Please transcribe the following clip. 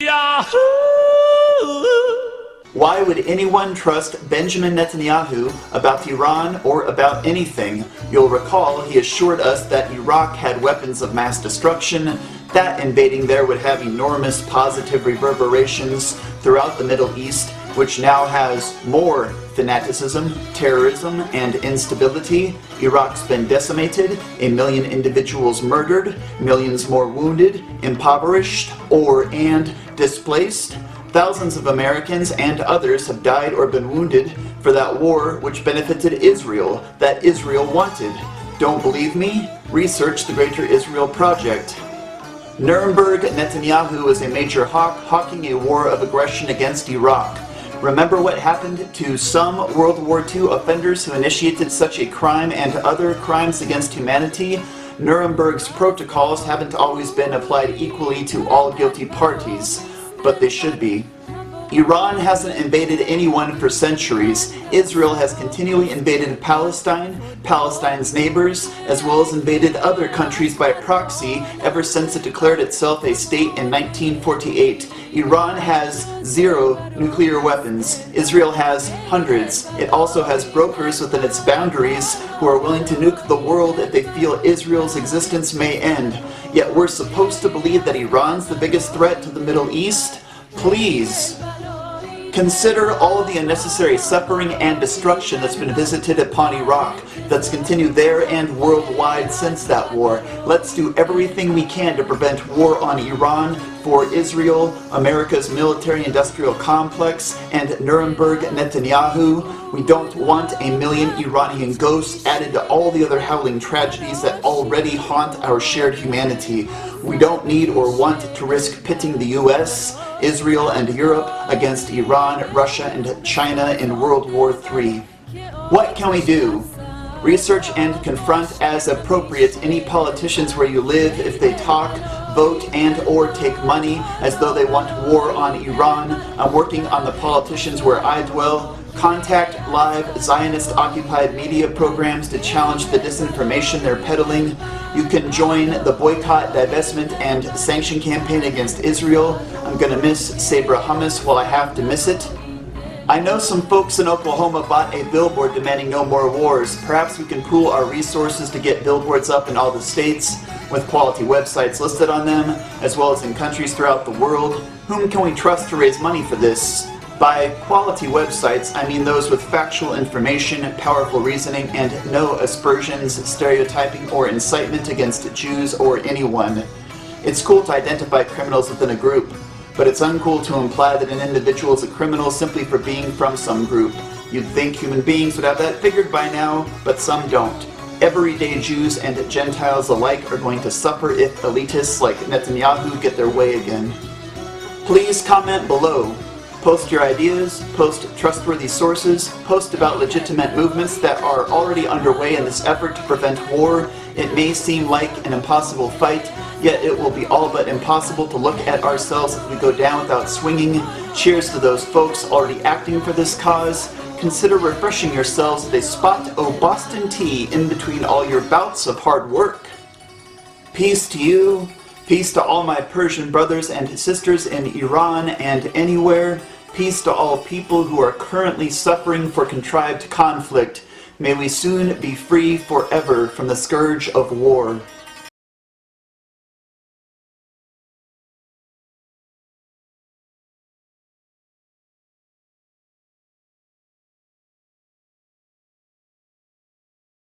Yahoo! Why would anyone trust Benjamin Netanyahu about Iran or about anything? You'll recall he assured us that Iraq had weapons of mass destruction, that invading there would have enormous positive reverberations throughout the Middle East, which now has more fanaticism, terrorism, and instability. Iraq's been decimated, 1 million individuals murdered, millions more wounded, impoverished, and displaced. Thousands of Americans and others have died or been wounded for that war which benefited Israel, that Israel wanted. Don't believe me? Research the Greater Israel Project. Nuremberg Netanyahu is a major hawk hawking a war of aggression against Iraq. Remember what happened to some World War II offenders who initiated such a crime and other crimes against humanity? Nuremberg's protocols haven't always been applied equally to all guilty parties, but they should be. Iran hasn't invaded anyone for centuries. Israel has continually invaded Palestine, Palestine's neighbors, as well as invaded other countries by proxy ever since it declared itself a state in 1948. Iran has 0 nuclear weapons. Israel has hundreds. It also has brokers within its boundaries who are willing to nuke the world if they feel Israel's existence may end. Yet we're supposed to believe that Iran's the biggest threat to the Middle East? Please. Consider all of the unnecessary suffering and destruction that's been visited upon Iraq, that's continued there and worldwide since that war. Let's do everything we can to prevent war on Iran, for Israel, America's military-industrial complex, and Nuremberg Netanyahu. We don't want 1 million Iranian ghosts added to all the other howling tragedies that already haunt our shared humanity. We don't need or want to risk pitting the US, Israel, and Europe against Iran, Russia, and China in World War III. What can we do? Research and confront as appropriate any politicians where you live if they talk, vote, and/or take money as though they want war on Iran. I'm working on the politicians where I dwell. Contact live Zionist-occupied media programs to challenge the disinformation they're peddling. You can join the boycott, divestment, and sanction campaign against Israel. I'm gonna miss Sabra hummus while I have to miss it. I know some folks in Oklahoma bought a billboard demanding no more wars. Perhaps we can pool our resources to get billboards up in all the states with quality websites listed on them, as well as in countries throughout the world. Whom can we trust to raise money for this? By quality websites, I mean those with factual information, powerful reasoning, and no aspersions, stereotyping, or incitement against Jews or anyone. It's cool to identify criminals within a group, but it's uncool to imply that an individual is a criminal simply for being from some group. You'd think human beings would have that figured by now, but some don't. Everyday Jews and Gentiles alike are going to suffer if elitists like Netanyahu get their way again. Please comment below. Post your ideas, post trustworthy sources, post about legitimate movements that are already underway in this effort to prevent war. It may seem like an impossible fight, yet it will be all but impossible to look at ourselves if we go down without swinging. Cheers to those folks already acting for this cause. Consider refreshing yourselves with a spot of Boston tea in between all your bouts of hard work. Peace to you. Peace to all my Persian brothers and sisters in Iran and anywhere. Peace to all people who are currently suffering for contrived conflict. May we soon be free forever from the scourge of war.